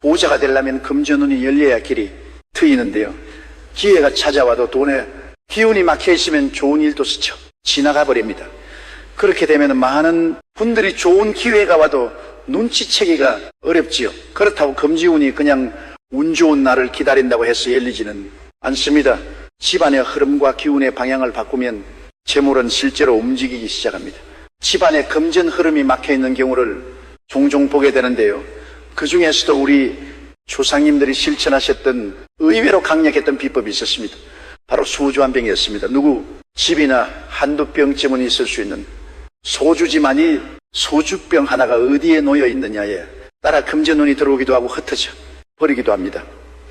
보호자가 되려면 금전운이 열려야 길이 트이는데요. 기회가 찾아와도 돈에 기운이 막혀 있으면 좋은 일도 스쳐 지나가 버립니다. 그렇게 되면 많은 분들이 좋은 기회가 와도 눈치채기가 어렵지요. 그렇다고 금지운이 그냥 운 좋은 날을 기다린다고 해서 열리지는 않습니다. 집안의 흐름과 기운의 방향을 바꾸면 재물은 실제로 움직이기 시작합니다. 집안에 금전 흐름이 막혀 있는 경우를 종종 보게 되는데요. 그 중에서도 우리 조상님들이 실천하셨던 의외로 강력했던 비법이 있었습니다. 바로 소주 한 병이었습니다. 누구 집이나 한두 병쯤은 있을 수 있는 소주지만이 소주병 하나가 어디에 놓여 있느냐에 따라 금전운이 들어오기도 하고 흩어져 버리기도 합니다.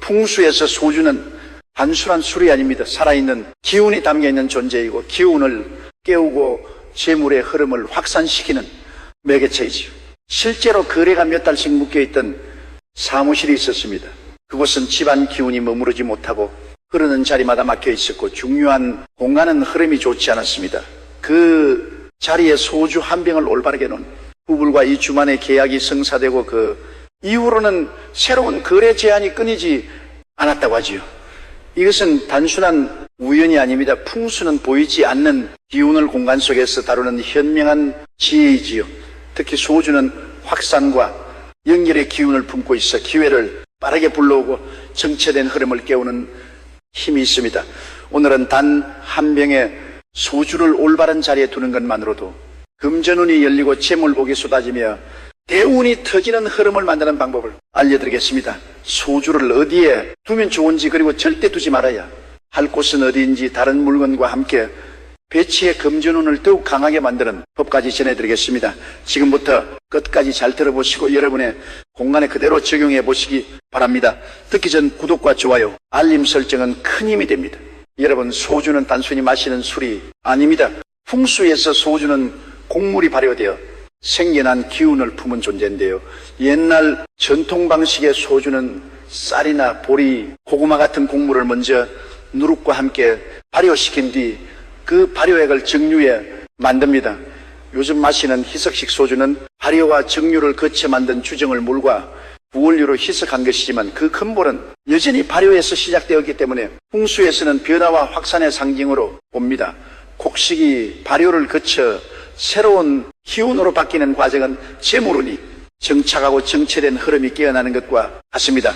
풍수에서 소주는 단순한 술이 아닙니다. 살아있는 기운이 담겨있는 존재이고 기운을 깨우고 재물의 흐름을 확산시키는 매개체이지요. 실제로 거래가 몇 달씩 묶여있던 사무실이 있었습니다. 그곳은 집안 기운이 머무르지 못하고 흐르는 자리마다 막혀 있었고 중요한 공간은 흐름이 좋지 않았습니다. 그 자리에 소주 한 병을 올바르게 놓은 부부가 이 주만에 계약이 성사되고 그 이후로는 새로운 거래 제한이 끊이지 않았다고 하지요. 이것은 단순한 우연이 아닙니다. 풍수는 보이지 않는 기운을 공간 속에서 다루는 현명한 지혜이지요. 특히 소주는 확산과 연결의 기운을 품고 있어 기회를 빠르게 불러오고 정체된 흐름을 깨우는 힘이 있습니다. 오늘은 단 한 병의 소주를 올바른 자리에 두는 것만으로도 금전운이 열리고 재물복이 쏟아지며 대운이 터지는 흐름을 만드는 방법을 알려드리겠습니다. 소주를 어디에 두면 좋은지 그리고 절대 두지 말아야 할 곳은 어디인지 다른 물건과 함께 배치의 금전운을 더욱 강하게 만드는 법까지 전해드리겠습니다. 지금부터 끝까지 잘 들어보시고 여러분의 공간에 그대로 적용해 보시기 바랍니다. 듣기 전 구독과 좋아요, 알림 설정은 큰 힘이 됩니다. 여러분, 소주는 단순히 마시는 술이 아닙니다. 풍수에서 소주는 곡물이 발효되어 생겨난 기운을 품은 존재인데요. 옛날 전통 방식의 소주는 쌀이나 보리, 고구마 같은 곡물을 먼저 누룩과 함께 발효시킨 뒤 그 발효액을 정류에 만듭니다. 요즘 마시는 희석식 소주는 발효와 정류를 거쳐 만든 주정을 물과 부원료로 희석한 것이지만 그 근본은 여전히 발효에서 시작되었기 때문에 풍수에서는 변화와 확산의 상징으로 봅니다. 곡식이 발효를 거쳐 새로운 기운으로 바뀌는 과정은 재물운이 정착하고 정체된 흐름이 깨어나는 것과 같습니다.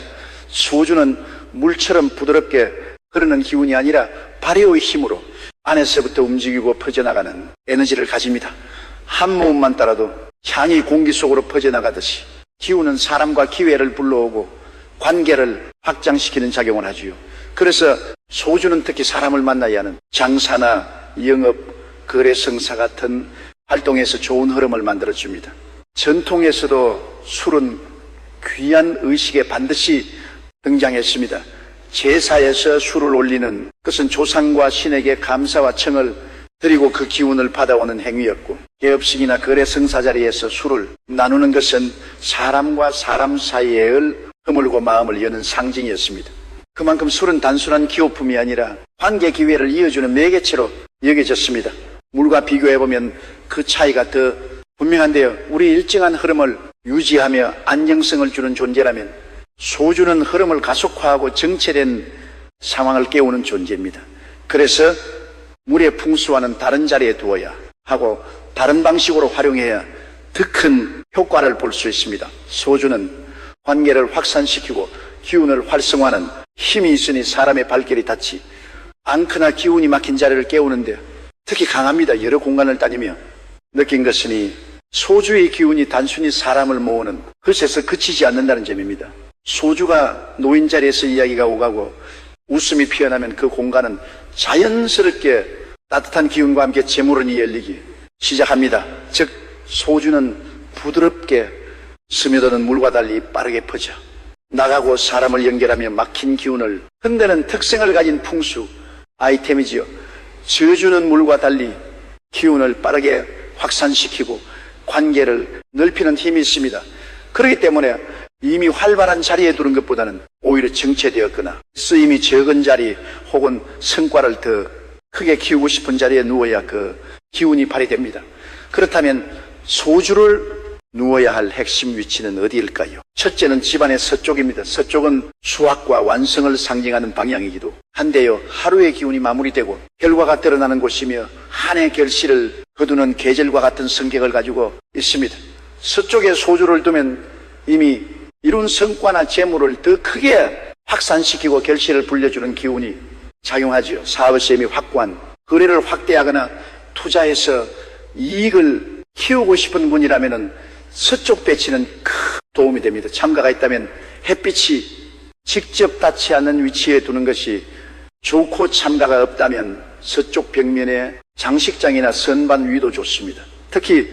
소주는 물처럼 부드럽게 흐르는 기운이 아니라 발효의 힘으로 안에서부터 움직이고 퍼져나가는 에너지를 가집니다. 한 모음만 따라도 향이 공기 속으로 퍼져나가듯이 기운은 사람과 기회를 불러오고 관계를 확장시키는 작용을 하지요. 그래서 소주는 특히 사람을 만나야 하는 장사나 영업, 거래, 성사 같은 활동에서 좋은 흐름을 만들어줍니다. 전통에서도 술은 귀한 의식에 반드시 등장했습니다. 제사에서 술을 올리는 것은 조상과 신에게 감사와 청을 드리고 그 기운을 받아오는 행위였고, 개업식이나 거래 성사 자리에서 술을 나누는 것은 사람과 사람 사이의 허물고 마음을 여는 상징이었습니다. 그만큼 술은 단순한 기호품이 아니라 관계 기회를 이어주는 매개체로 여겨졌습니다. 물과 비교해보면 그 차이가 더 분명한데요. 우리 일정한 흐름을 유지하며 안정성을 주는 존재라면 소주는 흐름을 가속화하고 정체된 상황을 깨우는 존재입니다. 그래서 물의 풍수와는 다른 자리에 두어야 하고 다른 방식으로 활용해야 더 큰 효과를 볼 수 있습니다. 소주는 관계를 확산시키고 기운을 활성화하는 힘이 있으니 사람의 발길이 닿지 않거나 기운이 막힌 자리를 깨우는데 특히 강합니다. 여러 공간을 다니며 느낀 것이니 소주의 기운이 단순히 사람을 모으는 것에서 그치지 않는다는 점입니다. 소주가 놓인 자리에서 이야기가 오가고 웃음이 피어나면 그 공간은 자연스럽게 따뜻한 기운과 함께 재물운이 열리기 시작합니다. 즉 소주는 부드럽게 스며드는 물과 달리 빠르게 퍼져 나가고 사람을 연결하며 막힌 기운을 흔드는 특성을 가진 풍수 아이템이지요. 저주는 물과 달리 기운을 빠르게 확산시키고 관계를 넓히는 힘이 있습니다. 그렇기 때문에 이미 활발한 자리에 두는 것보다는 오히려 정체되었거나 쓰임이 적은 자리 혹은 성과를 더 크게 키우고 싶은 자리에 누워야 그 기운이 발휘됩니다. 그렇다면 소주를 누워야 할 핵심 위치는 어디일까요? 첫째는 집안의 서쪽입니다. 서쪽은 수확과 완성을 상징하는 방향이기도 한데요. 하루의 기운이 마무리되고 결과가 드러나는 곳이며 한 해 결실을 거두는 계절과 같은 성격을 가지고 있습니다. 서쪽에 소주를 두면 이미 이룬 성과나 재물을 더 크게 확산시키고 결실을 불려주는 기운이 작용하죠. 사업의 셈이 확고한, 거래를 확대하거나 투자해서 이익을 키우고 싶은 분이라면 서쪽 배치는 큰 도움이 됩니다. 참가가 있다면 햇빛이 직접 닿지 않는 위치에 두는 것이 좋고, 참가가 없다면 서쪽 벽면에 장식장이나 선반 위도 좋습니다. 특히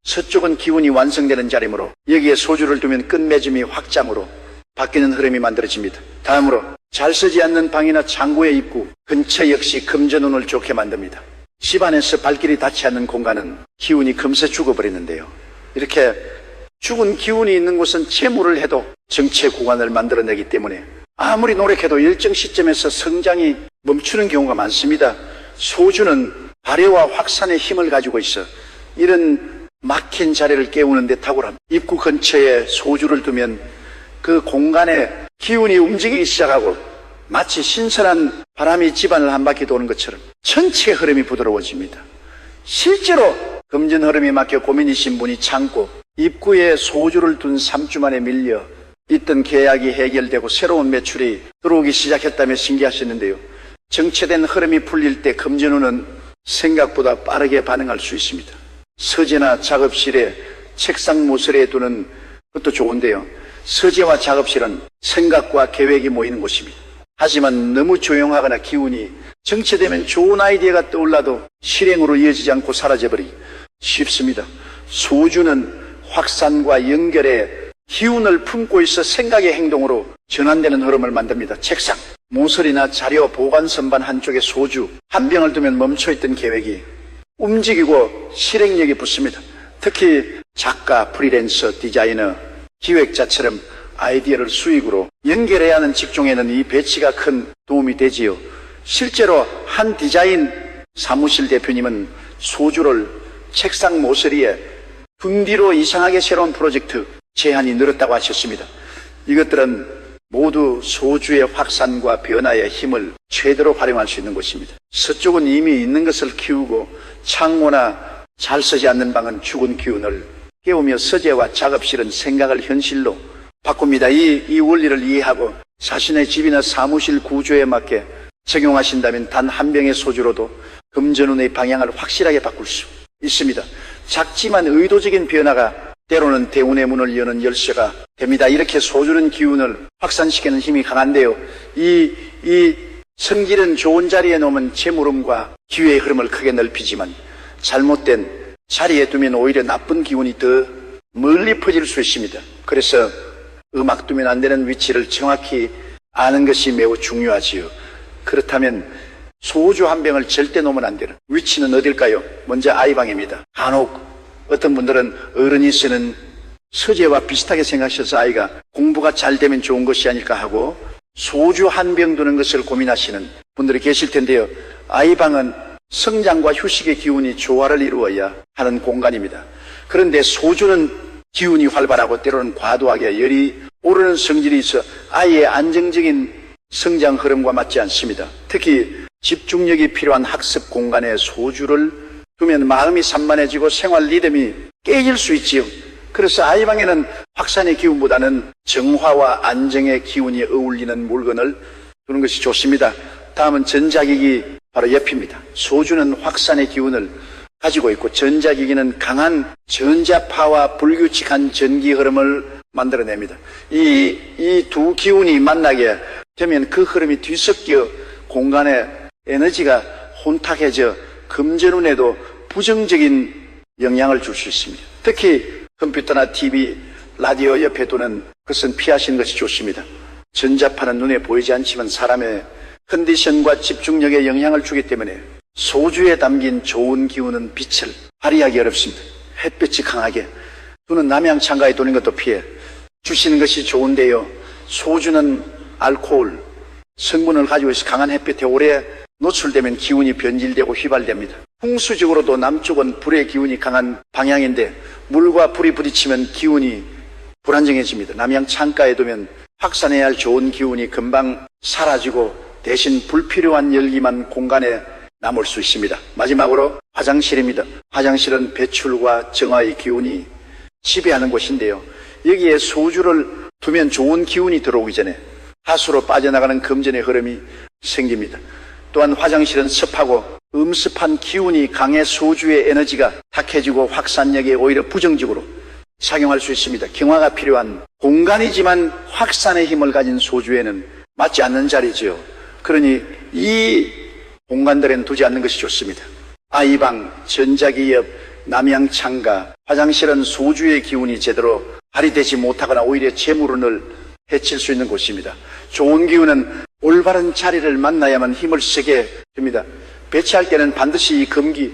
서쪽은 기운이 완성되는 자리므로 여기에 소주를 두면 끝맺음이 확장으로 바뀌는 흐름이 만들어집니다. 다음으로 잘 쓰지 않는 방이나 창고의 입구 근처 역시 금전운을 좋게 만듭니다. 집안에서 발길이 닿지 않는 공간은 기운이 금세 죽어버리는데요. 이렇게 죽은 기운이 있는 곳은 채무를 해도 정체 구간을 만들어내기 때문에 아무리 노력해도 일정 시점에서 성장이 멈추는 경우가 많습니다. 소주는 발효와 확산의 힘을 가지고 있어 이런 막힌 자리를 깨우는 데 탁월합니다. 입구 근처에 소주를 두면 그 공간에 기운이 움직이기 시작하고 마치 신선한 바람이 집안을 한 바퀴 도는 것처럼 전체 흐름이 부드러워집니다. 실제로 금전 흐름이 막혀 고민이신 분이 참고 입구에 소주를 둔 3주 만에 밀려 있던 계약이 해결되고 새로운 매출이 들어오기 시작했다며 신기하셨는데요. 정체된 흐름이 풀릴 때 금전운은 생각보다 빠르게 반응할 수 있습니다. 서재나 작업실에 책상 모서리에 두는 것도 좋은데요. 서재와 작업실은 생각과 계획이 모이는 곳입니다. 하지만 너무 조용하거나 기운이 정체되면 좋은 아이디어가 떠올라도 실행으로 이어지지 않고 사라져버리기 쉽습니다. 소주는 확산과 연결에 기운을 품고 있어 생각의 행동으로 전환되는 흐름을 만듭니다. 책상, 모서리나 자료 보관 선반 한쪽에 소주 한 병을 두면 멈춰있던 계획이 움직이고 실행력이 붙습니다. 특히 작가, 프리랜서, 디자이너, 기획자처럼 아이디어를 수익으로 연결해야 하는 직종에는 이 배치가 큰 도움이 되지요. 실제로 한 디자인 사무실 대표님은 소주를 책상 모서리에 등 뒤로 이상하게 새로운 프로젝트 제한이 늘었다고 하셨습니다. 이것들은 모두 소주의 확산과 변화의 힘을 최대로 활용할 수 있는 곳입니다. 서쪽은 이미 있는 것을 키우고 창고나 잘 쓰지 않는 방은 죽은 기운을 깨우며 서재와 작업실은 생각을 현실로 바꿉니다. 이 원리를 이해하고 자신의 집이나 사무실 구조에 맞게 적용하신다면 단 한 병의 소주로도 금전운의 방향을 확실하게 바꿀 수 있습니다. 작지만 의도적인 변화가 때로는 대운의 문을 여는 열쇠가 됩니다. 이렇게 소주는 기운을 확산시키는 힘이 강한데요. 이 성질은 좋은 자리에 놓으면 재물음과 기회의 흐름을 크게 넓히지만 잘못된 자리에 두면 오히려 나쁜 기운이 더 멀리 퍼질 수 있습니다. 그래서 음악 두면 안 되는 위치를 정확히 아는 것이 매우 중요하지요. 그렇다면 소주 한 병을 절대 놓으면 안 되는 위치는 어딜까요? 먼저 아이방입니다. 간혹 어떤 분들은 어른이 쓰는 서재와 비슷하게 생각하셔서 아이가 공부가 잘 되면 좋은 것이 아닐까 하고 소주 한 병 두는 것을 고민하시는 분들이 계실 텐데요. 아이방은 성장과 휴식의 기운이 조화를 이루어야 하는 공간입니다. 그런데 소주는 기운이 활발하고 때로는 과도하게 열이 오르는 성질이 있어 아이의 안정적인 성장 흐름과 맞지 않습니다. 특히 집중력이 필요한 학습 공간에 소주를 두면 마음이 산만해지고 생활 리듬이 깨질 수 있지요. 그래서 아이방에는 확산의 기운보다는 정화와 안정의 기운이 어울리는 물건을 두는 것이 좋습니다. 다음은 전자기기 바로 옆입니다. 소주는 확산의 기운을 가지고 있고 전자기기는 강한 전자파와 불규칙한 전기 흐름을 만들어냅니다. 이 두 기운이 만나게 되면 그 흐름이 뒤섞여 공간에 에너지가 혼탁해져 금전운에도 부정적인 영향을 줄 수 있습니다. 특히 컴퓨터나 TV, 라디오 옆에 두는 것은 피하시는 것이 좋습니다. 전자파는 눈에 보이지 않지만 사람의 컨디션과 집중력에 영향을 주기 때문에 소주에 담긴 좋은 기운은 빛을 발휘하기 어렵습니다. 햇빛이 강하게 두는 남양 창가에 두는 것도 피해 주시는 것이 좋은데요. 소주는 알코올 성분을 가지고 있어 강한 햇빛에 오래 노출되면 기운이 변질되고 휘발됩니다. 풍수적으로도 남쪽은 불의 기운이 강한 방향인데 물과 불이 부딪히면 기운이 불안정해집니다. 남양 창가에 두면 확산해야 할 좋은 기운이 금방 사라지고 대신 불필요한 열기만 공간에 남을 수 있습니다. 마지막으로 화장실입니다. 화장실은 배출과 정화의 기운이 지배하는 곳인데요. 여기에 소주를 두면 좋은 기운이 들어오기 전에 하수로 빠져나가는 금전의 흐름이 생깁니다. 또한 화장실은 습하고 음습한 기운이 강해 소주의 에너지가 탁해지고 확산력에 오히려 부정적으로 작용할 수 있습니다. 경화가 필요한 공간이지만 확산의 힘을 가진 소주에는 맞지 않는 자리죠. 그러니 이 공간들에는 두지 않는 것이 좋습니다. 아이방, 전자기업, 남양창가, 화장실은 소주의 기운이 제대로 발휘되지 못하거나 오히려 재물운을 해칠 수 있는 곳입니다. 좋은 기운은 올바른 자리를 만나야만 힘을 세게 됩니다. 배치할 때는 반드시 이 금기,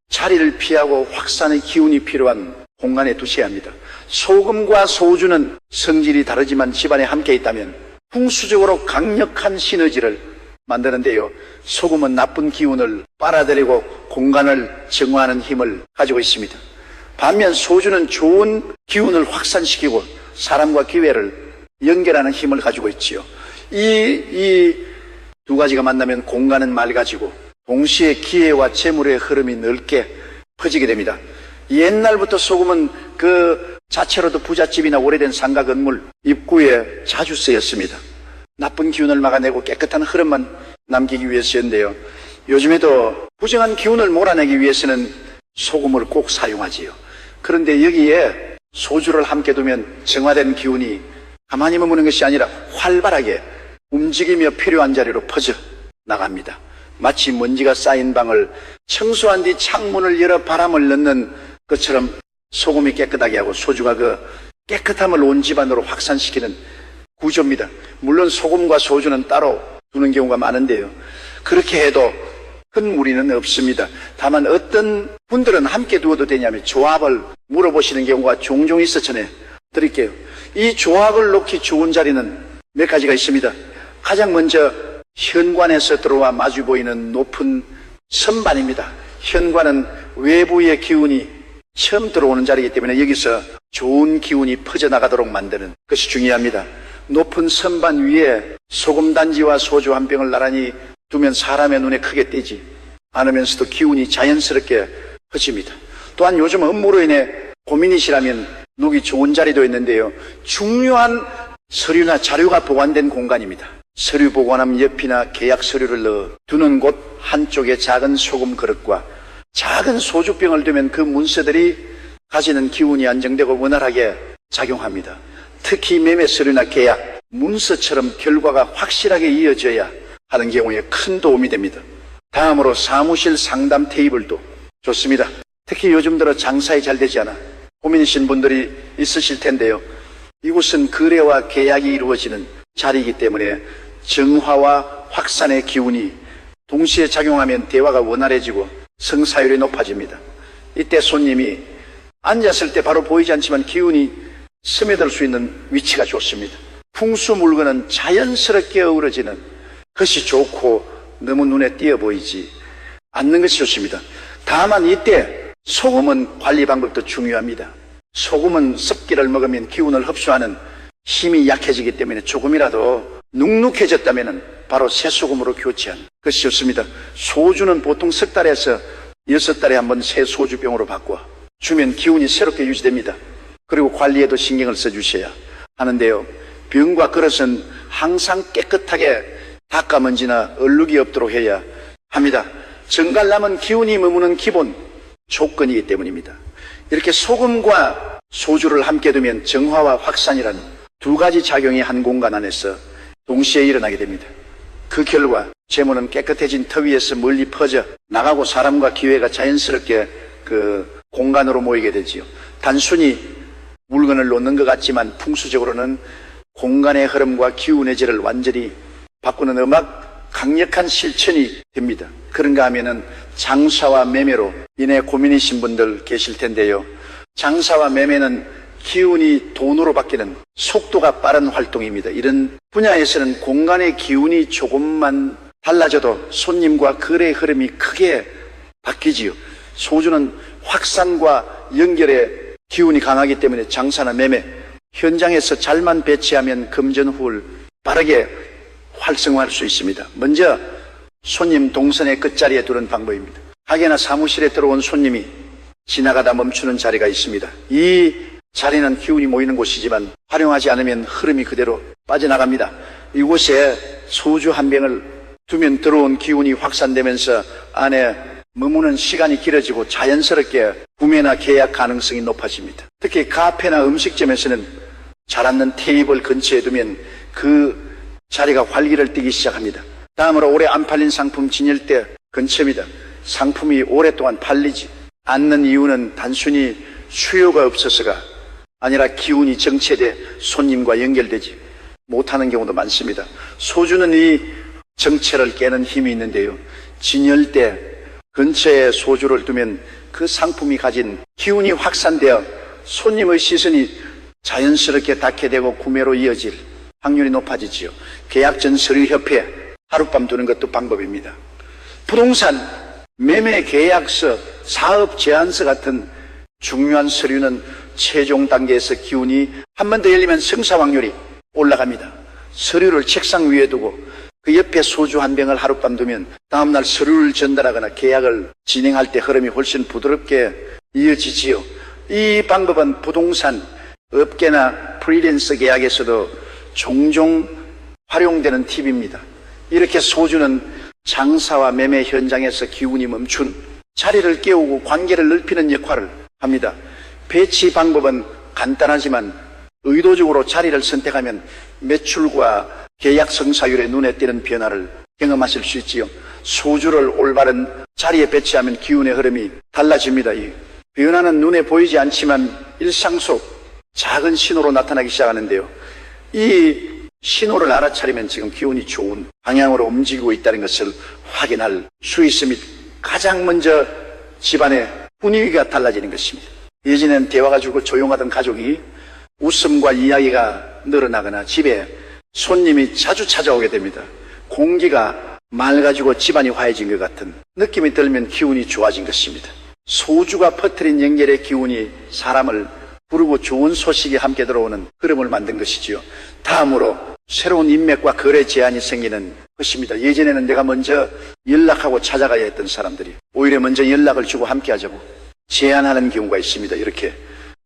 자리를 피하고 확산의 기운이 필요한 공간에 두셔야 합니다. 소금과 소주는 성질이 다르지만 집안에 함께 있다면 풍수적으로 강력한 시너지를 만드는데요. 소금은 나쁜 기운을 빨아들이고 공간을 정화하는 힘을 가지고 있습니다. 반면 소주는 좋은 기운을 확산시키고 사람과 기회를 연결하는 힘을 가지고 있지요. 이 두 가지가 만나면 공간은 맑아지고 동시에 기회와 재물의 흐름이 넓게 퍼지게 됩니다. 옛날부터 소금은 그 자체로도 부잣집이나 오래된 상가 건물 입구에 자주 쓰였습니다. 나쁜 기운을 막아내고 깨끗한 흐름만 남기기 위해서인데요. 요즘에도 부정한 기운을 몰아내기 위해서는 소금을 꼭 사용하지요. 그런데 여기에 소주를 함께 두면 정화된 기운이 가만히 머무는 것이 아니라 활발하게 움직이며 필요한 자리로 퍼져 나갑니다. 마치 먼지가 쌓인 방을 청소한 뒤 창문을 열어 바람을 넣는 것처럼 소금이 깨끗하게 하고 소주가 그 깨끗함을 온 집안으로 확산시키는 구조입니다. 물론 소금과 소주는 따로 두는 경우가 많은데요. 그렇게 해도 큰 무리는 없습니다. 다만 어떤 분들은 함께 두어도 되냐면 조합을 물어보시는 경우가 종종 있어 전해드릴게요. 이 조합을 놓기 좋은 자리는 몇 가지가 있습니다. 가장 먼저 현관에서 들어와 마주 보이는 높은 선반입니다. 현관은 외부의 기운이 처음 들어오는 자리이기 때문에 여기서 좋은 기운이 퍼져나가도록 만드는 것이 중요합니다. 높은 선반 위에 소금단지와 소주 한 병을 나란히 두면 사람의 눈에 크게 띄지 않으면서도 기운이 자연스럽게 퍼집니다. 또한 요즘 업무로 인해 고민이시라면 누기 좋은 자리도 있는데요. 중요한 서류나 자료가 보관된 공간입니다. 서류 보관함 옆이나 계약 서류를 넣어 두는 곳 한쪽에 작은 소금 그릇과 작은 소주병을 두면 그 문서들이 가지는 기운이 안정되고 원활하게 작용합니다. 특히 매매 서류나 계약, 문서처럼 결과가 확실하게 이어져야 하는 경우에 큰 도움이 됩니다. 다음으로 사무실 상담 테이블도 좋습니다. 특히 요즘 들어 장사에 잘 되지 않아 고민이신 분들이 있으실 텐데요. 이곳은 거래와 계약이 이루어지는 자리이기 때문에 정화와 확산의 기운이 동시에 작용하면 대화가 원활해지고 성사율이 높아집니다. 이때 손님이 앉았을 때 바로 보이지 않지만 기운이 스며들 수 있는 위치가 좋습니다. 풍수 물건은 자연스럽게 어우러지는 것이 좋고 너무 눈에 띄어 보이지 않는 것이 좋습니다. 다만 이때 소금은 관리 방법도 중요합니다. 소금은 습기를 먹으면 기운을 흡수하는 힘이 약해지기 때문에 조금이라도 눅눅해졌다면 바로 새소금으로 교체하는 것이 좋습니다. 소주는 보통 석 달에서 6달에 한 번 새 소주병으로 바꿔 주면 기운이 새롭게 유지됩니다. 그리고 관리에도 신경을 써주셔야 하는데요. 병과 그릇은 항상 깨끗하게 닦아먼지나 얼룩이 없도록 해야 합니다. 정갈남은 기운이 머무는 기본 조건이기 때문입니다. 이렇게 소금과 소주를 함께 두면 정화와 확산이라는 두 가지 작용이 한 공간 안에서 동시에 일어나게 됩니다. 그 결과 재물은 깨끗해진 터 위에서 멀리 퍼져 나가고 사람과 기회가 자연스럽게 그 공간으로 모이게 되지요. 단순히 물건을 놓는 것 같지만 풍수적으로는 공간의 흐름과 기운의 질을 완전히 바꾸는 강력한 실천이 됩니다. 그런가 하면은 장사와 매매로 인해 고민이신 분들 계실 텐데요. 장사와 매매는 기운이 돈으로 바뀌는 속도가 빠른 활동입니다. 이런 분야에서는 공간의 기운이 조금만 달라져도 손님과 거래의 흐름이 크게 바뀌지요. 소주는 확산과 연결에 기운이 강하기 때문에 장사나 매매, 현장에서 잘만 배치하면 금전후를 빠르게 활성화할 수 있습니다. 먼저 손님 동선의 끝자리에 두는 방법입니다. 가게나 사무실에 들어온 손님이 지나가다 멈추는 자리가 있습니다. 이 자리는 기운이 모이는 곳이지만 활용하지 않으면 흐름이 그대로 빠져나갑니다. 이곳에 소주 한 병을 두면 들어온 기운이 확산되면서 안에 머무는 시간이 길어지고 자연스럽게 구매나 계약 가능성이 높아집니다. 특히 카페나 음식점에서는 잘 앉는 테이블 근처에 두면 그 자리가 활기를 띠기 시작합니다. 다음으로 오래 안 팔린 상품 진열대 근처입니다. 상품이 오랫동안 팔리지 않는 이유는 단순히 수요가 없어서가 아니라 기운이 정체돼 손님과 연결되지 못하는 경우도 많습니다. 소주는 이 정체를 깨는 힘이 있는데요. 진열대 근처에 소주를 두면 그 상품이 가진 기운이 확산되어 손님의 시선이 자연스럽게 닿게 되고 구매로 이어질 확률이 높아지지요. 계약 전 서류협회 하룻밤 두는 것도 방법입니다. 부동산, 매매 계약서, 사업 제안서 같은 중요한 서류는 최종 단계에서 기운이 한 번 더 열리면 성사 확률이 올라갑니다. 서류를 책상 위에 두고 그 옆에 소주 한 병을 하룻밤 두면 다음날 서류를 전달하거나 계약을 진행할 때 흐름이 훨씬 부드럽게 이어지지요. 이 방법은 부동산, 업계나 프리랜서 계약에서도 종종 활용되는 팁입니다. 이렇게 소주는 장사와 매매 현장에서 기운이 멈춘 자리를 깨우고 관계를 넓히는 역할을 합니다. 배치 방법은 간단하지만 의도적으로 자리를 선택하면 매출과 계약 성사율에 눈에 띄는 변화를 경험하실 수 있지요. 소주를 올바른 자리에 배치하면 기운의 흐름이 달라집니다. 이 변화는 눈에 보이지 않지만 일상 속 작은 신호로 나타나기 시작하는데요. 이 신호를 알아차리면 지금 기운이 좋은 방향으로 움직이고 있다는 것을 확인할 수 있습니다. 가장 먼저 집안의 분위기가 달라지는 것입니다. 예전에는 대화가 줄고 조용하던 가족이 웃음과 이야기가 늘어나거나 집에 손님이 자주 찾아오게 됩니다. 공기가 맑아지고 집안이 화해진 것 같은 느낌이 들면 기운이 좋아진 것입니다. 소주가 퍼뜨린 연결의 기운이 사람을 부르고 좋은 소식이 함께 들어오는 흐름을 만든 것이지요. 다음으로 새로운 인맥과 거래 제한이 생기는 것입니다. 예전에는 내가 먼저 연락하고 찾아가야 했던 사람들이 오히려 먼저 연락을 주고 함께 하자고 제안하는 경우가 있습니다. 이렇게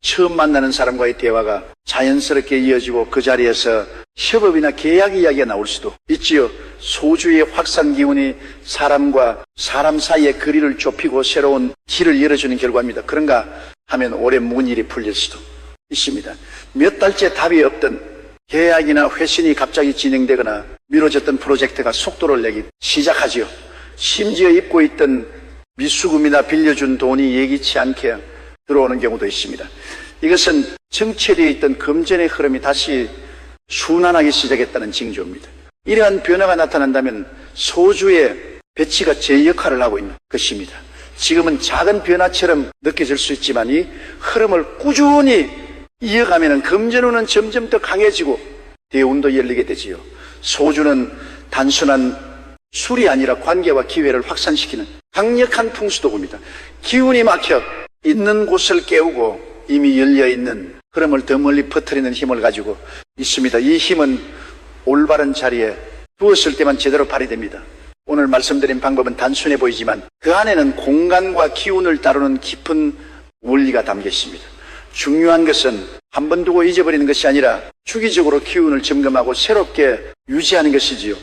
처음 만나는 사람과의 대화가 자연스럽게 이어지고 그 자리에서 협업이나 계약 이야기가 나올 수도 있지요. 소주의 확산 기운이 사람과 사람 사이의 거리를 좁히고 새로운 길을 열어주는 결과입니다. 그런가 하면 오래 묵은 일이 풀릴 수도 있습니다. 몇 달째 답이 없던 계약이나 회신이 갑자기 진행되거나 미뤄졌던 프로젝트가 속도를 내기 시작하지요. 심지어 입고 있던 미수금이나 빌려준 돈이 예기치 않게 들어오는 경우도 있습니다. 이것은 정체되어 있던 금전의 흐름이 다시 순환하기 시작했다는 징조입니다. 이러한 변화가 나타난다면 소주의 배치가 제 역할을 하고 있는 것입니다. 지금은 작은 변화처럼 느껴질 수 있지만 이 흐름을 꾸준히 이어가면 금전운은 점점 더 강해지고 대운도 열리게 되지요. 소주는 단순한 술이 아니라 관계와 기회를 확산시키는 강력한 풍수도구입니다. 기운이 막혀 있는 곳을 깨우고 이미 열려있는 흐름을 더 멀리 퍼뜨리는 힘을 가지고 있습니다. 이 힘은 올바른 자리에 두었을 때만 제대로 발휘됩니다. 오늘 말씀드린 방법은 단순해 보이지만 그 안에는 공간과 기운을 다루는 깊은 원리가 담겨 있습니다. 중요한 것은 한 번 두고 잊어버리는 것이 아니라 주기적으로 기운을 점검하고 새롭게 유지하는 것이지요.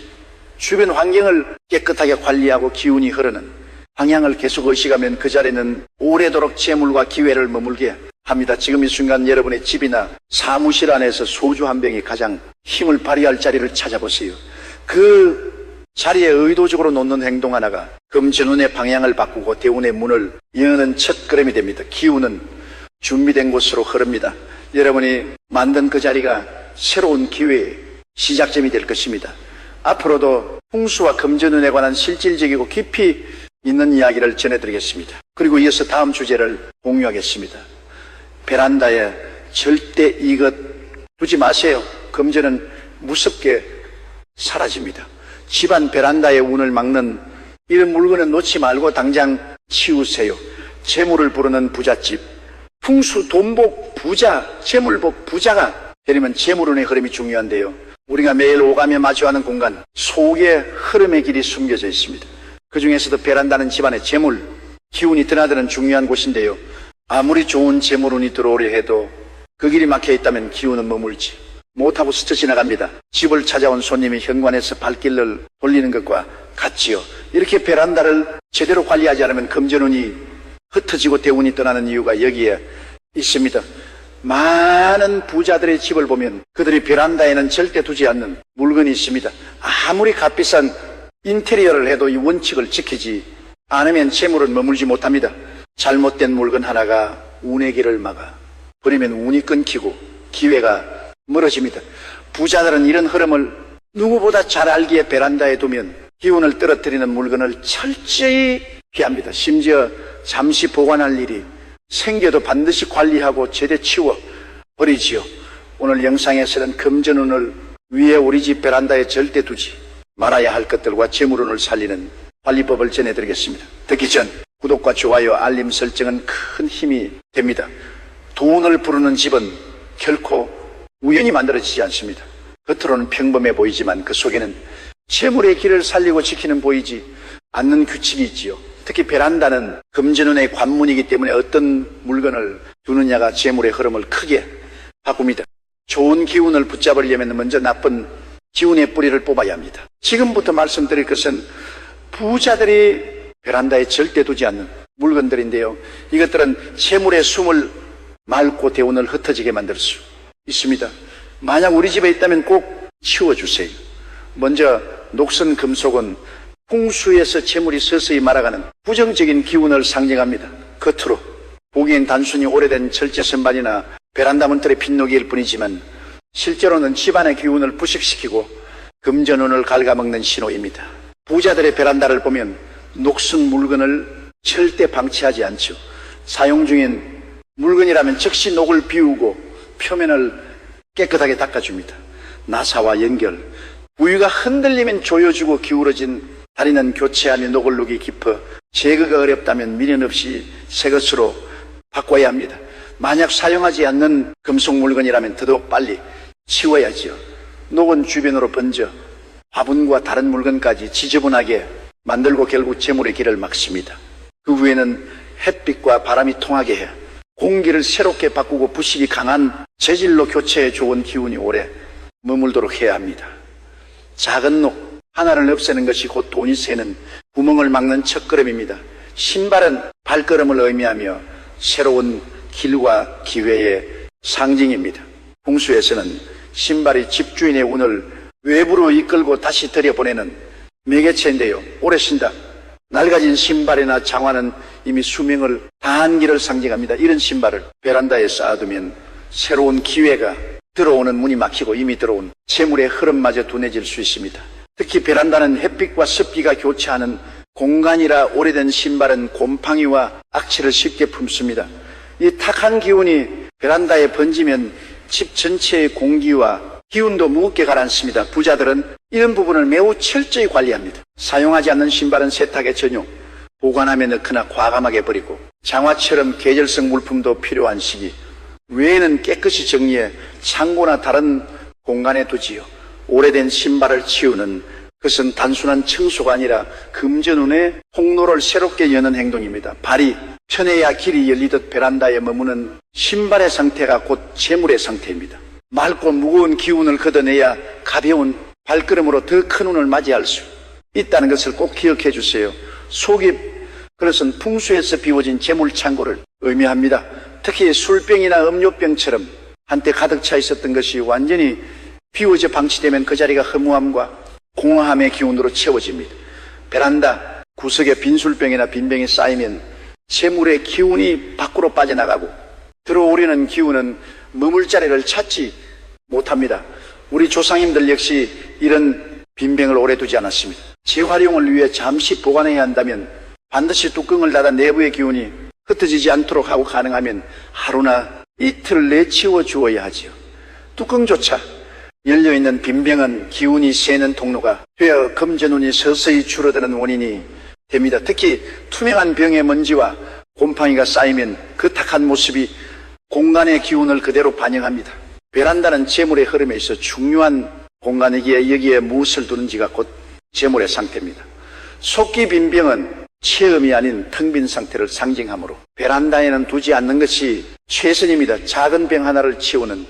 주변 환경을 깨끗하게 관리하고 기운이 흐르는 방향을 계속 의식하면 그 자리는 오래도록 재물과 기회를 머물게 합니다. 지금 이 순간 여러분의 집이나 사무실 안에서 소주 한 병이 가장 힘을 발휘할 자리를 찾아보세요. 그 자리에 의도적으로 놓는 행동 하나가 금전운의 방향을 바꾸고 대운의 문을 여는 첫 걸음이 됩니다. 기운은 준비된 곳으로 흐릅니다. 여러분이 만든 그 자리가 새로운 기회의 시작점이 될 것입니다. 앞으로도 풍수와 금전운에 관한 실질적이고 깊이 있는 이야기를 전해드리겠습니다. 그리고 이어서 다음 주제를 공유하겠습니다. 베란다에 절대 이것 두지 마세요. 금전은 무섭게 사라집니다. 집안 베란다의 운을 막는 이런 물건은 놓지 말고 당장 치우세요. 재물을 부르는 부잣집, 풍수, 돈복, 부자, 재물복, 부자가 되려면 재물운의 흐름이 중요한데요. 우리가 매일 오가며 마주하는 공간 속에 흐름의 길이 숨겨져 있습니다. 그 중에서도 베란다는 집안의 재물, 기운이 드나드는 중요한 곳인데요. 아무리 좋은 재물운이 들어오려 해도 그 길이 막혀 있다면 기운은 머물지 못하고 스쳐 지나갑니다. 집을 찾아온 손님이 현관에서 발길을 돌리는 것과 같지요. 이렇게 베란다를 제대로 관리하지 않으면 금전운이 흩어지고 대운이 떠나는 이유가 여기에 있습니다. 많은 부자들의 집을 보면 그들이 베란다에는 절대 두지 않는 물건이 있습니다. 아무리 값비싼 인테리어를 해도 이 원칙을 지키지 않으면 재물은 머물지 못합니다. 잘못된 물건 하나가 운의 길을 막아 버리면 운이 끊기고 기회가 멀어집니다. 부자들은 이런 흐름을 누구보다 잘 알기에 베란다에 두면 기운을 떨어뜨리는 물건을 철저히 피합니다. 심지어 잠시 보관할 일이 생겨도 반드시 관리하고 제대 치워 버리지요. 오늘 영상에서는 금전운을 위에 우리 집 베란다에 절대 두지 말아야 할 것들과 재물운을 살리는 관리법을 전해드리겠습니다. 듣기 전 구독과 좋아요, 알림 설정은 큰 힘이 됩니다. 돈을 부르는 집은 결코 우연히 만들어지지 않습니다. 겉으로는 평범해 보이지만 그 속에는 재물의 길을 살리고 지키는 보이지 않는 규칙이 있지요. 특히 베란다는 금전운의 관문이기 때문에 어떤 물건을 두느냐가 재물의 흐름을 크게 바꿉니다. 좋은 기운을 붙잡으려면 먼저 나쁜 기운의 뿌리를 뽑아야 합니다. 지금부터 말씀드릴 것은 부자들이 베란다에 절대 두지 않는 물건들인데요. 이것들은 재물의 숨을 맑고 대운을 흩어지게 만들 수 있습니다. 만약 우리 집에 있다면 꼭 치워주세요. 먼저 녹슨 금속은 풍수에서 재물이 서서히 말아가는 부정적인 기운을 상징합니다. 겉으로 보기엔 단순히 오래된 철제 선반이나 베란다 문틀의 핀노기일 뿐이지만 실제로는 집안의 기운을 부식시키고 금전운을 갉아먹는 신호입니다. 부자들의 베란다를 보면 녹슨 물건을 절대 방치하지 않죠. 사용 중인 물건이라면 즉시 녹을 비우고 표면을 깨끗하게 닦아줍니다. 나사와 연결, 부위가 흔들리면 조여주고 기울어진 다리는 교체하며 녹을 누기 깊어 제거가 어렵다면 미련 없이 새 것으로 바꿔야 합니다. 만약 사용하지 않는 금속 물건이라면 더더욱 빨리 치워야지요. 녹은 주변으로 번져 화분과 다른 물건까지 지저분하게 만들고 결국 재물의 길을 막습니다. 그 후에는 햇빛과 바람이 통하게 해 공기를 새롭게 바꾸고 부식이 강한 재질로 교체해 좋은 기운이 오래 머물도록 해야 합니다. 작은 녹 하나를 없애는 것이 곧 돈이 새는 구멍을 막는 첫걸음입니다. 신발은 발걸음을 의미하며 새로운 길과 기회의 상징입니다. 풍수에서는 신발이 집주인의 운을 외부로 이끌고 다시 들여보내는 매개체인데요. 오래 신다. 낡아진 신발이나 장화는 이미 수명을 다한 길을 상징합니다. 이런 신발을 베란다에 쌓아두면 새로운 기회가 들어오는 문이 막히고 이미 들어온 재물의 흐름마저 둔해질 수 있습니다. 특히 베란다는 햇빛과 습기가 교차하는 공간이라 오래된 신발은 곰팡이와 악취를 쉽게 품습니다. 이 탁한 기운이 베란다에 번지면 집 전체의 공기와 기운도 무겁게 가라앉습니다. 부자들은 이런 부분을 매우 철저히 관리합니다. 사용하지 않는 신발은 세탁에 전용, 보관함에 넣거나 과감하게 버리고 장화처럼 계절성 물품도 필요한 시기 외에는 깨끗이 정리해 창고나 다른 공간에 두지요. 오래된 신발을 치우는 것은 단순한 청소가 아니라 금전운의 통로를 새롭게 여는 행동입니다. 발이 편해야 길이 열리듯 베란다에 머무는 신발의 상태가 곧 재물의 상태입니다. 맑고 무거운 기운을 걷어내야 가벼운 발걸음으로 더 큰 운을 맞이할 수 있다는 것을 꼭 기억해 주세요. 속이 그것은 풍수에서 비워진 재물 창고를 의미합니다. 특히 술병이나 음료병처럼 한때 가득 차 있었던 것이 완전히 비워져 방치되면 그 자리가 허무함과 공허함의 기운으로 채워집니다. 베란다 구석에 빈 술병이나 빈병이 쌓이면 재물의 기운이 밖으로 빠져나가고 들어오려는 기운은 머물 자리를 찾지 못합니다. 우리 조상님들 역시 이런 빈병을 오래 두지 않았습니다. 재활용을 위해 잠시 보관해야 한다면 반드시 뚜껑을 닫아 내부의 기운이 흩어지지 않도록 하고 가능하면 하루나 이틀 내치워 주어야 하지요. 뚜껑조차 열려있는 빈병은 기운이 새는 통로가 되어 금전운이 서서히 줄어드는 원인이 됩니다. 특히 투명한 병에 먼지와 곰팡이가 쌓이면 그 탁한 모습이 공간의 기운을 그대로 반영합니다. 베란다는 재물의 흐름에 있어 중요한 공간이기에 여기에 무엇을 두는지가 곧 재물의 상태입니다. 속기 빈 병은 체험이 아닌 텅 빈 상태를 상징하므로 베란다에는 두지 않는 것이 최선입니다. 작은 병 하나를 채우는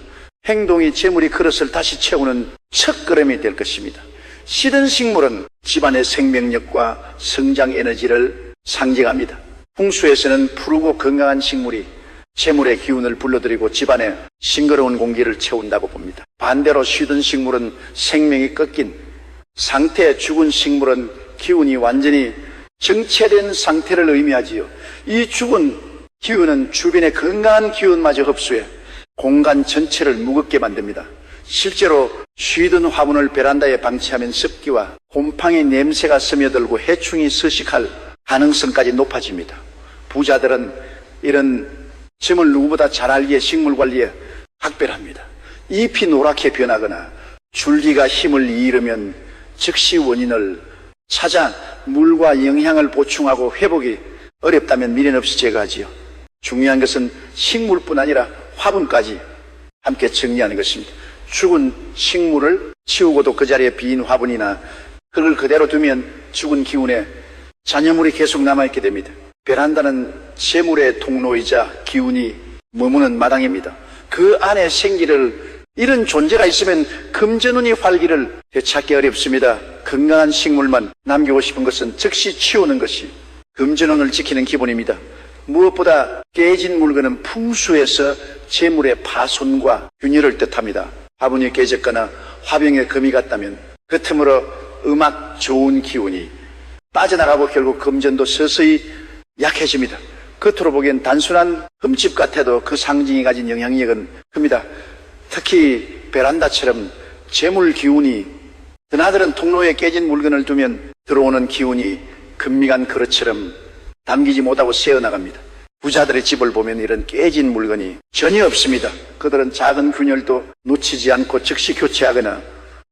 행동이 재물이 그릇을 다시 채우는 첫걸음이 될 것입니다. 시든 식물은 집안의 생명력과 성장 에너지를 상징합니다. 풍수에서는 푸르고 건강한 식물이 재물의 기운을 불러들이고 집안에 싱그러운 공기를 채운다고 봅니다. 반대로 쉬던 식물은 생명이 꺾인 상태, 죽은 식물은 기운이 완전히 정체된 상태를 의미하지요. 이 죽은 기운은 주변의 건강한 기운마저 흡수해 공간 전체를 무겁게 만듭니다. 실제로 쉬던 화분을 베란다에 방치하면 습기와 곰팡이 냄새가 스며들고 해충이 서식할 가능성까지 높아집니다. 부자들은 이런 점을 누구보다 잘 알기에 식물 관리에 각별합니다. 잎이 노랗게 변하거나 줄기가 힘을 잃으면 즉시 원인을 찾아 물과 영양을 보충하고 회복이 어렵다면 미련 없이 제거하지요. 중요한 것은 식물뿐 아니라 화분까지 함께 정리하는 것입니다. 죽은 식물을 치우고도 그 자리에 빈 화분이나 흙을 그대로 두면 죽은 기운에 잔여물이 계속 남아있게 됩니다. 베란다는 재물의 통로이자 기운이 머무는 마당입니다. 그 안에 생기를 이런 존재가 있으면 금전운이 활기를 되찾기 어렵습니다. 건강한 식물만 남기고 싶은 것은 즉시 치우는 것이 금전운을 지키는 기본입니다. 무엇보다 깨진 물건은 풍수에서 재물의 파손과 균열을 뜻합니다. 화분이 깨졌거나 화병에 금이 갔다면 그 틈으로 음악 좋은 기운이 빠져나가고 결국 금전도 서서히 약해집니다. 겉으로 보기엔 단순한 흠집 같아도 그 상징이 가진 영향력은 큽니다. 특히 베란다처럼 재물 기운이 드나드는 통로에 깨진 물건을 두면 들어오는 기운이 금미간 그릇처럼 담기지 못하고 새어나갑니다. 부자들의 집을 보면 이런 깨진 물건이 전혀 없습니다. 그들은 작은 균열도 놓치지 않고 즉시 교체하거나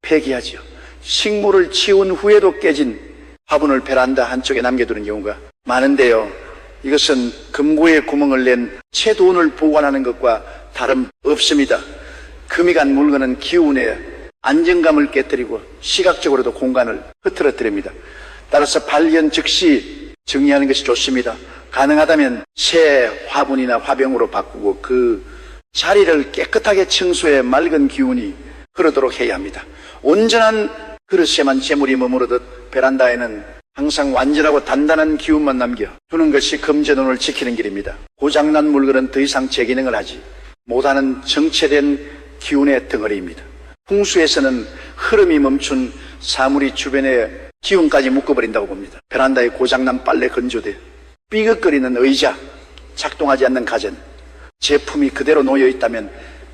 폐기하지요. 식물을 치운 후에도 깨진 화분을 베란다 한쪽에 남겨두는 경우가 많은데요. 이것은 금고에 구멍을 낸 채돈을 보관하는 것과 다름없습니다. 금이 간 물건은 기운에 안정감을 깨뜨리고 시각적으로도 공간을 흐트러뜨립니다. 따라서 발견 즉시 정리하는 것이 좋습니다. 가능하다면 새 화분이나 화병으로 바꾸고 그 자리를 깨끗하게 청소해 맑은 기운이 흐르도록 해야 합니다. 온전한 그릇에만 재물이 머무르듯 베란다에는 항상 완전하고 단단한 기운만 남겨 두는 것이 금전운을 지키는 길입니다. 고장난 물건은 더 이상 제 기능을 하지 못하는 정체된 기운의 덩어리입니다. 풍수에서는 흐름이 멈춘 사물이 주변에 기운까지 묶어버린다고 봅니다. 베란다에 고장난 빨래 건조대, 삐걱거리는 의자, 작동하지 않는 가전, 제품이 그대로 놓여있다면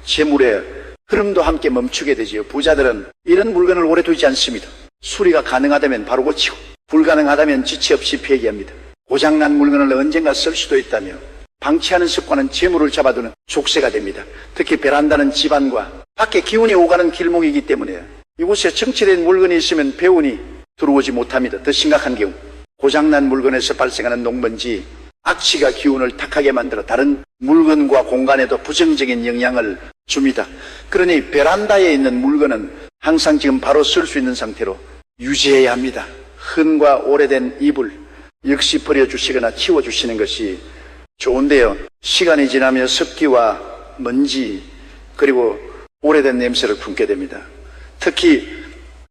재물의 흐름도 함께 멈추게 되지요. 부자들은 이런 물건을 오래 두지 않습니다. 수리가 가능하다면 바로 고치고 불가능하다면 지체 없이 폐기합니다. 고장난 물건을 언젠가 쓸 수도 있다며 방치하는 습관은 재물을 잡아두는 족쇄가 됩니다. 특히 베란다는 집안과 밖에 기운이 오가는 길목이기 때문에 이곳에 정체된 물건이 있으면 배운이 들어오지 못합니다. 더 심각한 경우 고장난 물건에서 발생하는 녹먼지, 악취가 기운을 탁하게 만들어 다른 물건과 공간에도 부정적인 영향을 줍니다. 그러니 베란다에 있는 물건은 항상 지금 바로 쓸 수 있는 상태로 유지해야 합니다. 흔과 오래된 이불 역시 버려주시거나 치워주시는 것이 좋은데요. 시간이 지나면 습기와 먼지 그리고 오래된 냄새를 품게 됩니다. 특히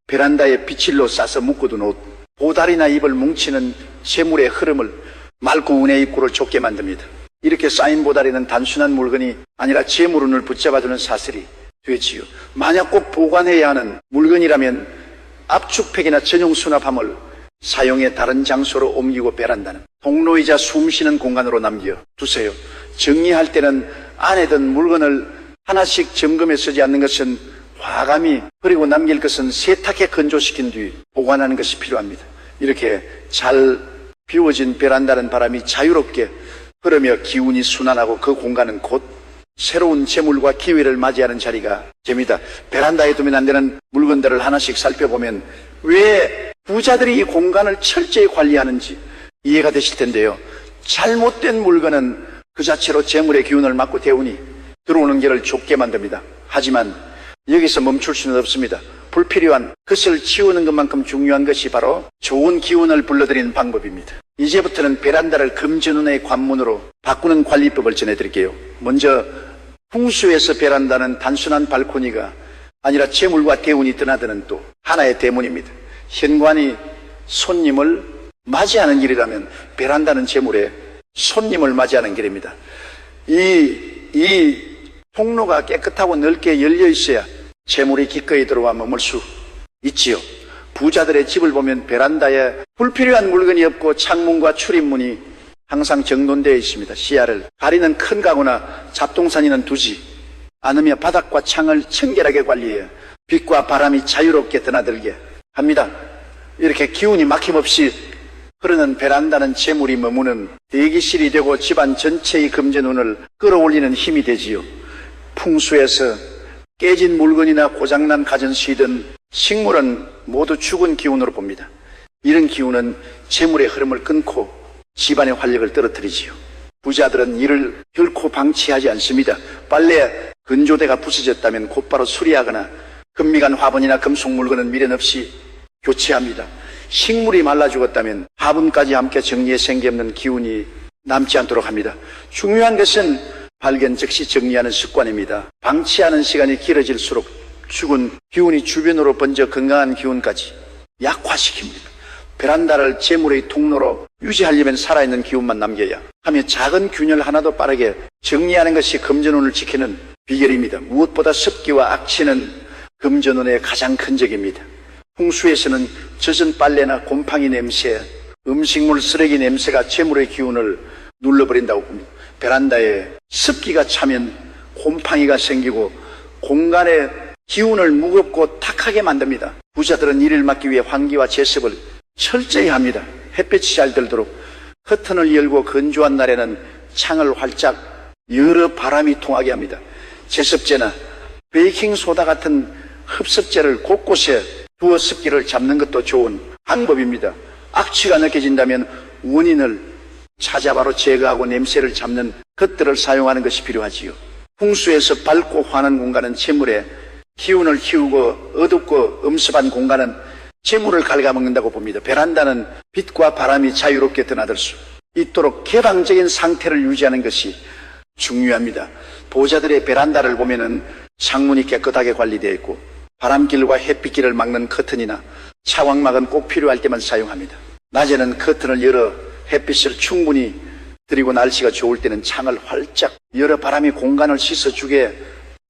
베란다에 비칠로 싸서 묶어둔 옷, 보다리나 잎을 뭉치는 재물의 흐름을 맑고 운의 입구를 좁게 만듭니다. 이렇게 쌓인 보다리는 단순한 물건이 아니라 재물운을 붙잡아주는 사슬이 되지요. 만약 꼭 보관해야 하는 물건이라면 압축팩이나 전용 수납함을 사용해 다른 장소로 옮기고 베란다는 통로이자 숨쉬는 공간으로 남겨두세요. 정리할 때는 안에 든 물건을 하나씩 점검해 쓰지 않는 것은 과감히 버리고 남길 것은 세탁해 건조시킨 뒤 보관하는 것이 필요합니다. 이렇게 잘 비워진 베란다는 바람이 자유롭게 흐르며 기운이 순환하고 그 공간은 곧 새로운 재물과 기회를 맞이하는 자리가 됩니다. 베란다에 두면 안 되는 물건들을 하나씩 살펴보면 왜 부자들이 이 공간을 철저히 관리하는지 이해가 되실 텐데요. 잘못된 물건은 그 자체로 재물의 기운을 막고 태우니 들어오는 길을 좁게 만듭니다. 하지만 여기서 멈출 수는 없습니다. 불필요한 것을 치우는 것만큼 중요한 것이 바로 좋은 기운을 불러들이는 방법입니다. 이제부터는 베란다를 금전운의 관문으로 바꾸는 관리법을 전해드릴게요. 먼저 풍수에서 베란다는 단순한 발코니가 아니라 재물과 대운이 드나드는 또 하나의 대문입니다. 현관이 손님을 맞이하는 길이라면 베란다는 재물에 손님을 맞이하는 길입니다. 이 통로가 깨끗하고 넓게 열려 있어야 재물이 기꺼이 들어와 머물 수 있지요. 부자들의 집을 보면 베란다에 불필요한 물건이 없고 창문과 출입문이 항상 정돈되어 있습니다. 시야를 가리는 큰 가구나 잡동사니는 두지 않으며 바닥과 창을 청결하게 관리해 빛과 바람이 자유롭게 드나들게 합니다. 이렇게 기운이 막힘없이 흐르는 베란다는 재물이 머무는 대기실이 되고 집안 전체의 금전운을 끌어올리는 힘이 되지요. 풍수에서 깨진 물건이나 고장난 가전시든 식물은 모두 죽은 기운으로 봅니다. 이런 기운은 재물의 흐름을 끊고 집안의 활력을 떨어뜨리지요. 부자들은 이를 결코 방치하지 않습니다. 빨래 건조대가 부서졌다면 곧바로 수리하거나 금미간 화분이나 금속 물건은 미련 없이 교체합니다. 식물이 말라 죽었다면 화분까지 함께 정리해 생기없는 기운이 남지 않도록 합니다. 중요한 것은 발견 즉시 정리하는 습관입니다. 방치하는 시간이 길어질수록 죽은 기운이 주변으로 번져 건강한 기운까지 약화시킵니다. 베란다를 재물의 통로로 유지하려면 살아있는 기운만 남겨야 하며 작은 균열 하나도 빠르게 정리하는 것이 금전운을 지키는 비결입니다. 무엇보다 습기와 악취는 금전운의 가장 큰 적입니다. 풍수에서는 젖은 빨래나 곰팡이 냄새, 음식물 쓰레기 냄새가 재물의 기운을 눌러버린다고 봅니다. 베란다에 습기가 차면 곰팡이가 생기고 공간의 기운을 무겁고 탁하게 만듭니다. 부자들은 이를 막기 위해 환기와 제습을 철저히 합니다. 햇볕이 잘 들도록 커튼을 열고 건조한 날에는 창을 활짝 열어 바람이 통하게 합니다. 제습제나 베이킹소다 같은 흡습제를 곳곳에 두어 습기를 잡는 것도 좋은 방법입니다. 악취가 느껴진다면 원인을 찾아 바로 제거하고 냄새를 잡는 것들을 사용하는 것이 필요하지요. 풍수에서 밝고 환한 공간은 재물의 기운을 키우고 어둡고 음습한 공간은 재물을 갉아먹는다고 봅니다. 베란다는 빛과 바람이 자유롭게 드나들 수 있도록 개방적인 상태를 유지하는 것이 중요합니다. 보호자들의 베란다를 보면은 창문이 깨끗하게 관리되어 있고 바람길과 햇빛길을 막는 커튼이나 차광막은 꼭 필요할 때만 사용합니다. 낮에는 커튼을 열어 햇빛을 충분히 드리고 날씨가 좋을 때는 창을 활짝 열어 바람이 공간을 씻어주게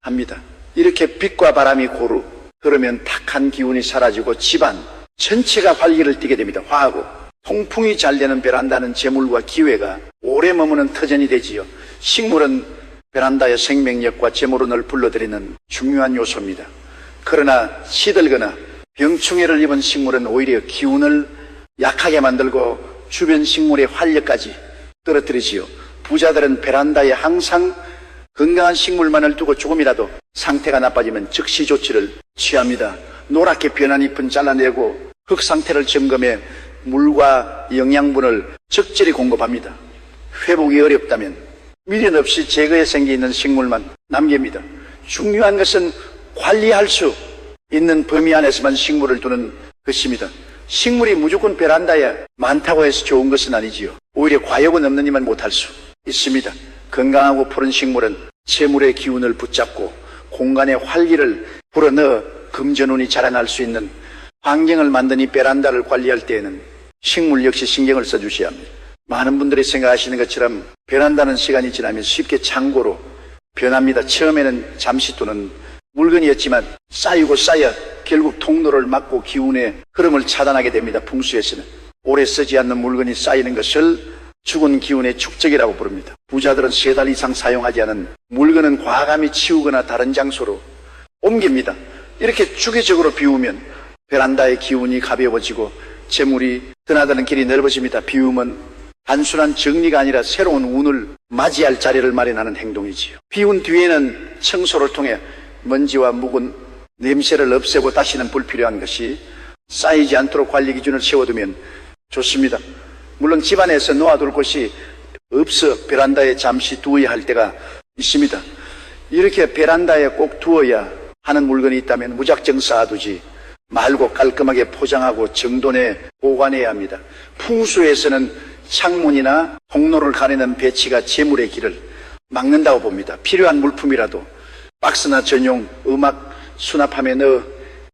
합니다. 이렇게 빛과 바람이 고루 흐르면 탁한 기운이 사라지고 집안 전체가 활기를 띠게 됩니다. 화하고 통풍이 잘 되는 베란다는 재물과 기회가 오래 머무는 터전이 되지요. 식물은 베란다의 생명력과 재물운을 불러들이는 중요한 요소입니다. 그러나 시들거나 병충해를 입은 식물은 오히려 기운을 약하게 만들고 주변 식물의 활력까지 떨어뜨리지요. 부자들은 베란다에 항상 건강한 식물만을 두고 조금이라도 상태가 나빠지면 즉시 조치를 취합니다. 노랗게 변한 잎은 잘라내고 흙 상태를 점검해 물과 영양분을 적절히 공급합니다. 회복이 어렵다면 미련 없이 제거에 생겨 있는 식물만 남깁니다. 중요한 것은 관리할 수 있는 범위 안에서만 식물을 두는 것입니다. 식물이 무조건 베란다에 많다고 해서 좋은 것은 아니지요. 오히려 과욕은 없는 이만 못할 수 있습니다. 건강하고 푸른 식물은 재물의 기운을 붙잡고 공간의 활기를 불어넣어 금전운이 자라날 수 있는 환경을 만드니 베란다를 관리할 때에는 식물 역시 신경을 써주셔야 합니다. 많은 분들이 생각하시는 것처럼 베란다는 시간이 지나면 쉽게 창고로 변합니다. 처음에는 잠시 두는 물건이었지만 쌓이고 쌓여 결국 통로를 막고 기운의 흐름을 차단하게 됩니다. 풍수에서는 오래 쓰지 않는 물건이 쌓이는 것을 죽은 기운의 축적이라고 부릅니다. 부자들은 3달 이상 사용하지 않은 물건은 과감히 치우거나 다른 장소로 옮깁니다. 이렇게 주기적으로 비우면 베란다의 기운이 가벼워지고 재물이 드나드는 길이 넓어집니다. 비움은 단순한 정리가 아니라 새로운 운을 맞이할 자리를 마련하는 행동이지요. 비운 뒤에는 청소를 통해 먼지와 묵은 냄새를 없애고 다시는 불필요한 것이 쌓이지 않도록 관리 기준을 세워두면 좋습니다. 물론 집안에서 놓아둘 곳이 없어 베란다에 잠시 두어야 할 때가 있습니다. 이렇게 베란다에 꼭 두어야 하는 물건이 있다면 무작정 쌓아두지 말고 깔끔하게 포장하고 정돈해 보관해야 합니다. 풍수에서는 창문이나 통로를 가리는 배치가 재물의 길을 막는다고 봅니다. 필요한 물품이라도 박스나 전용 음악 수납함에 넣어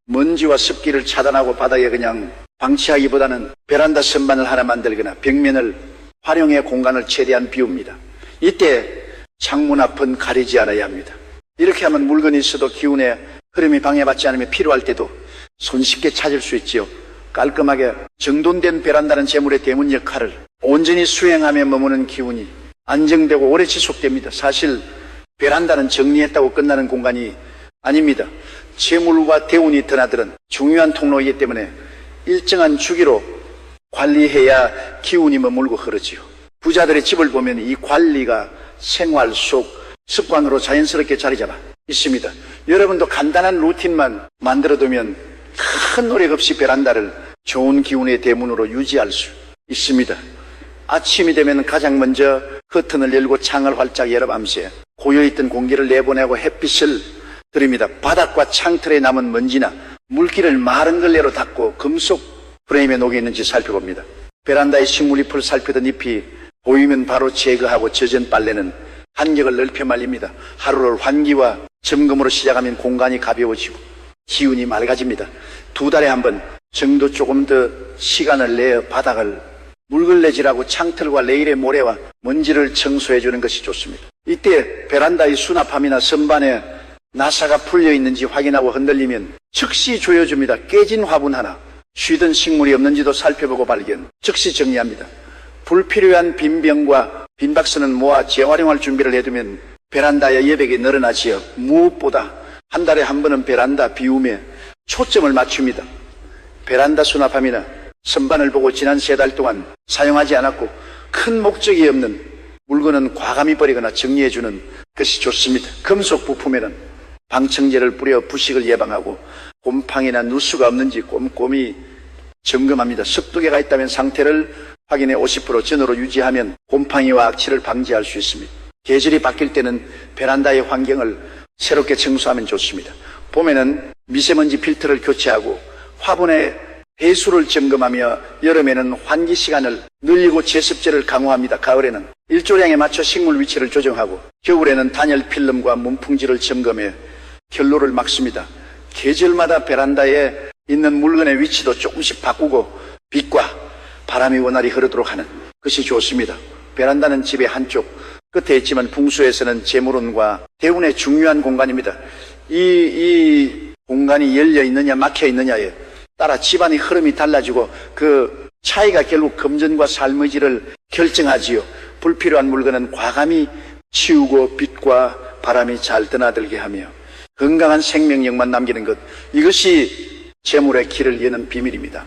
먼지와 습기를 차단하고 바닥에 그냥 방치하기보다는 베란다 선반을 하나 만들거나 벽면을 활용해 공간을 최대한 비웁니다. 이때 창문 앞은 가리지 않아야 합니다. 이렇게 하면 물건이 있어도 기운의 흐름이 방해받지 않으면 필요할 때도 손쉽게 찾을 수 있지요. 깔끔하게 정돈된 베란다는 재물의 대문 역할을 온전히 수행하며 머무는 기운이 안정되고 오래 지속됩니다. 사실 베란다는 정리했다고 끝나는 공간이 아닙니다. 재물과 대운이 드나드는 중요한 통로이기 때문에 일정한 주기로 관리해야 기운이 머물고 흐르지요. 부자들의 집을 보면 이 관리가 생활 속 습관으로 자연스럽게 자리 잡아 있습니다. 여러분도 간단한 루틴만 만들어두면 큰 노력 없이 베란다를 좋은 기운의 대문으로 유지할 수 있습니다. 아침이 되면 가장 먼저 커튼을 열고 창을 활짝 열어 밤새 고여있던 공기를 내보내고 햇빛을 드립니다. 바닥과 창틀에 남은 먼지나 물기를 마른 걸레로 닦고 금속 프레임에 녹여 있는지 살펴봅니다. 베란다의 식물잎을 살피던 잎이 보이면 바로 제거하고 젖은 빨래는 간격을 넓혀 말립니다. 하루를 환기와 점검으로 시작하면 공간이 가벼워지고 기운이 맑아집니다. 2달에 한 번 정도 조금 더 시간을 내어 바닥을 물걸레질하고 창틀과 레일의 모래와 먼지를 청소해 주는 것이 좋습니다. 이때 베란다의 수납함이나 선반에 나사가 풀려 있는지 확인하고 흔들리면 즉시 조여줍니다. 깨진 화분 하나, 쉬던 식물이 없는지도 살펴보고 발견, 즉시 정리합니다. 불필요한 빈 병과 빈 박스는 모아 재활용할 준비를 해두면 베란다의 여백이 늘어나지요. 무엇보다 한 달에 한 번은 베란다 비움에 초점을 맞춥니다. 베란다 수납함이나 선반을 보고 지난 3달 동안 사용하지 않았고 큰 목적이 없는 물건은 과감히 버리거나 정리해주는 것이 좋습니다. 금속 부품에는 방청제를 뿌려 부식을 예방하고 곰팡이나 누수가 없는지 꼼꼼히 점검합니다. 습도계가 있다면 상태를 확인해 50% 전후로 유지하면 곰팡이와 악취를 방지할 수 있습니다. 계절이 바뀔 때는 베란다의 환경을 새롭게 청소하면 좋습니다. 봄에는 미세먼지 필터를 교체하고 화분의 배수를 점검하며 여름에는 환기 시간을 늘리고 제습제를 강화합니다. 가을에는 일조량에 맞춰 식물 위치를 조정하고 겨울에는 단열 필름과 문풍지를 점검해 결로를 막습니다. 계절마다 베란다에 있는 물건의 위치도 조금씩 바꾸고 빛과 바람이 원활히 흐르도록 하는 것이 좋습니다. 베란다는 집의 한쪽 끝에 있지만 풍수에서는 재물운과 대운의 중요한 공간입니다. 이 공간이 열려 있느냐 막혀 있느냐에 따라 집안의 흐름이 달라지고 그 차이가 결국 금전과 삶의 질을 결정하지요. 불필요한 물건은 과감히 치우고 빛과 바람이 잘 드나들게 하며 건강한 생명력만 남기는 것, 이것이 재물의 길을 여는 비밀입니다.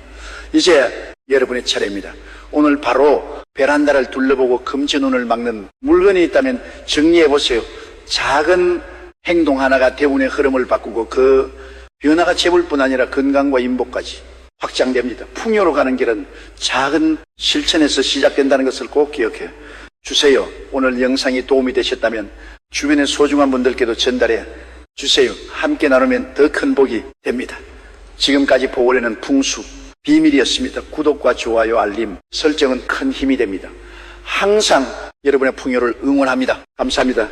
이제 여러분의 차례입니다. 오늘 바로 베란다를 둘러보고 금전운을 막는 물건이 있다면 정리해보세요. 작은 행동 하나가 대운의 흐름을 바꾸고 그 변화가 재물뿐 아니라 건강과 인복까지 확장됩니다. 풍요로 가는 길은 작은 실천에서 시작된다는 것을 꼭 기억해 주세요. 오늘 영상이 도움이 되셨다면 주변의 소중한 분들께도 전달해 주세요. 함께 나누면 더 큰 복이 됩니다. 지금까지 보고래는 풍수 비밀이었습니다. 구독과 좋아요, 알림, 설정은 큰 힘이 됩니다. 항상 여러분의 풍요를 응원합니다. 감사합니다.